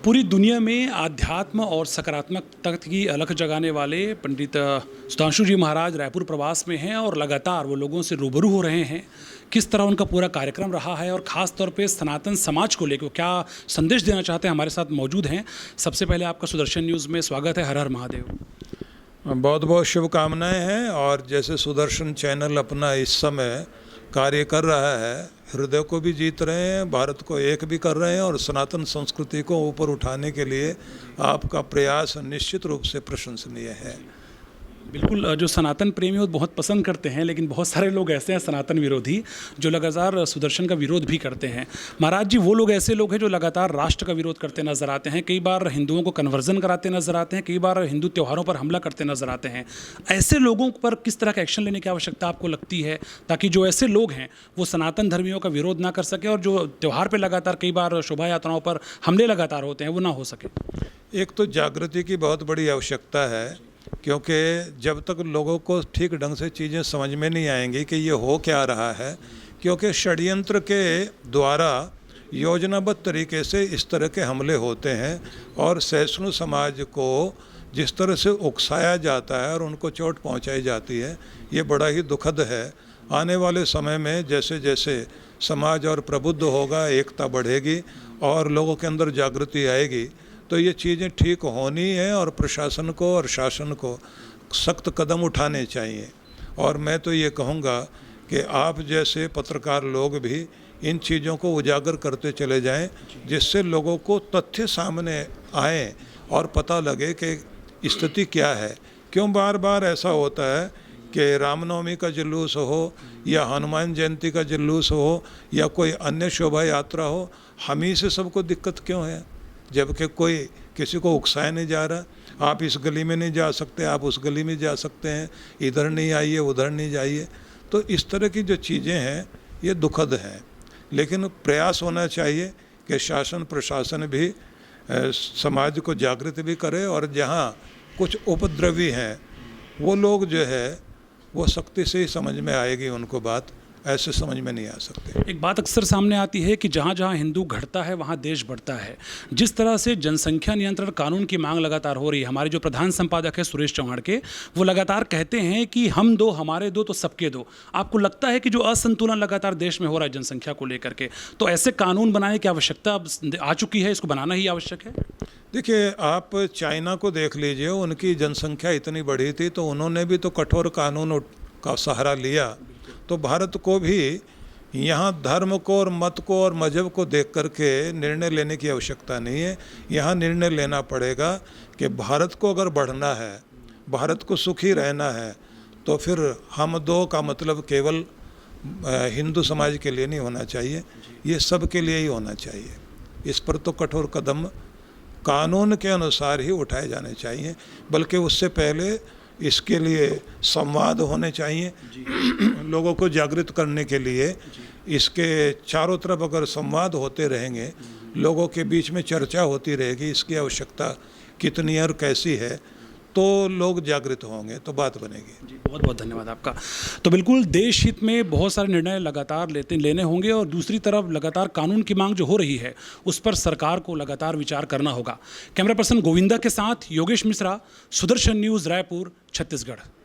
पूरी दुनिया में आध्यात्म और सकारात्मकता की अलख जगाने वाले पंडित सुधांशु जी महाराज रायपुर प्रवास में हैं और लगातार वो लोगों से रूबरू हो रहे हैं। किस तरह उनका पूरा कार्यक्रम रहा है और ख़ास तौर पे सनातन समाज को लेकर क्या संदेश देना चाहते हैं, हमारे साथ मौजूद हैं। सबसे पहले आपका सुदर्शन न्यूज़ में स्वागत है। हर हर महादेव। बहुत बहुत शुभकामनाएं हैं। और जैसे सुदर्शन चैनल अपना इस समय कार्य कर रहा है, हृदय को भी जीत रहे हैं, भारत को एक भी कर रहे हैं और सनातन संस्कृति को ऊपर उठाने के लिए आपका प्रयास निश्चित रूप से प्रशंसनीय है। बिल्कुल, जो सनातन प्रेमी वो बहुत पसंद करते हैं, लेकिन बहुत सारे लोग ऐसे हैं सनातन विरोधी जो लगातार सुदर्शन का विरोध भी करते हैं। महाराज जी, वो लोग ऐसे लोग हैं जो लगातार राष्ट्र का विरोध करते नजर आते हैं, कई बार हिंदुओं को कन्वर्जन कराते नजर आते हैं, कई बार हिंदू त्योहारों पर हमला करते नजर आते हैं। ऐसे लोगों पर किस तरह का एक्शन लेने की आवश्यकता आपको लगती है, ताकि जो ऐसे लोग हैं वो सनातन धर्मियों का विरोध ना कर सके और जो त्यौहार पर लगातार कई बार शोभा यात्राओं पर हमले लगातार होते हैं वो ना हो सके? एक तो जागृति की बहुत बड़ी आवश्यकता है, क्योंकि जब तक लोगों को ठीक ढंग से चीज़ें समझ में नहीं आएंगी कि ये हो क्या रहा है, क्योंकि षड्यंत्र के द्वारा योजनाबद्ध तरीके से इस तरह के हमले होते हैं और सहिष्णु समाज को जिस तरह से उकसाया जाता है और उनको चोट पहुंचाई जाती है, ये बड़ा ही दुखद है। आने वाले समय में जैसे जैसे समाज और प्रबुद्ध होगा, एकता बढ़ेगी और लोगों के अंदर जागृति आएगी, तो ये चीज़ें ठीक होनी है और प्रशासन को और शासन को सख्त कदम उठाने चाहिए। और मैं तो ये कहूँगा कि आप जैसे पत्रकार लोग भी इन चीज़ों को उजागर करते चले जाएं, जिससे लोगों को तथ्य सामने आए और पता लगे कि स्थिति क्या है। क्यों बार बार ऐसा होता है कि रामनवमी का जुलूस हो या हनुमान जयंती का जुलूस हो या कोई अन्य शोभा यात्रा हो, हम ही से सबको दिक्कत क्यों है, जबकि कोई किसी को उकसाया नहीं जा रहा। आप इस गली में नहीं जा सकते, आप उस गली में जा सकते हैं, इधर नहीं आइए उधर नहीं जाइए। तो इस तरह की जो चीज़ें हैं ये दुखद हैं, लेकिन प्रयास होना चाहिए कि शासन प्रशासन भी समाज को जागृत भी करे और जहाँ कुछ उपद्रवी हैं वो लोग जो है वो सख्ती से ही समझ में आएगी उनको बात, ऐसे समझ में नहीं आ सकते। एक बात अक्सर सामने आती है कि जहाँ जहाँ हिंदू घटता है वहाँ देश बढ़ता है। जिस तरह से जनसंख्या नियंत्रण कानून की मांग लगातार हो रही है, हमारे जो प्रधान संपादक है सुरेश चौहान के, वो लगातार कहते हैं कि हम दो हमारे दो तो सबके दो। आपको लगता है कि जो असंतुलन लगातार देश में हो रहा है जनसंख्या को लेकर के, तो ऐसे कानून बनाने की आवश्यकता आ चुकी है, इसको बनाना ही आवश्यक है? देखिए, आप चाइना को देख लीजिए, उनकी जनसंख्या इतनी बड़ी थी तो उन्होंने भी तो कठोर कानून का सहारा लिया। तो भारत को भी यहाँ धर्म को और मत को और मजहब को देख करके निर्णय लेने की आवश्यकता नहीं है। यहाँ निर्णय लेना पड़ेगा कि भारत को अगर बढ़ना है, भारत को सुखी रहना है, तो फिर हम दो का मतलब केवल हिंदू समाज के लिए नहीं होना चाहिए, ये सब के लिए ही होना चाहिए। इस पर तो कठोर कदम कानून के अनुसार ही उठाए जाने चाहिए, बल्कि उससे पहले इसके लिए संवाद होने चाहिए। लोगों को जागृत करने के लिए इसके चारों तरफ अगर संवाद होते रहेंगे, लोगों के बीच में चर्चा होती रहेगी, इसकी आवश्यकता कितनी और कैसी है, तो लोग जागृत होंगे तो बात बनेगी। जी, बहुत बहुत धन्यवाद आपका। तो बिल्कुल देश हित में बहुत सारे निर्णय लगातार लेने होंगे और दूसरी तरफ लगातार कानून की मांग जो हो रही है उस पर सरकार को लगातार विचार करना होगा। कैमरा पर्सन गोविंदा के साथ योगेश मिश्रा, सुदर्शन न्यूज़, रायपुर, छत्तीसगढ़।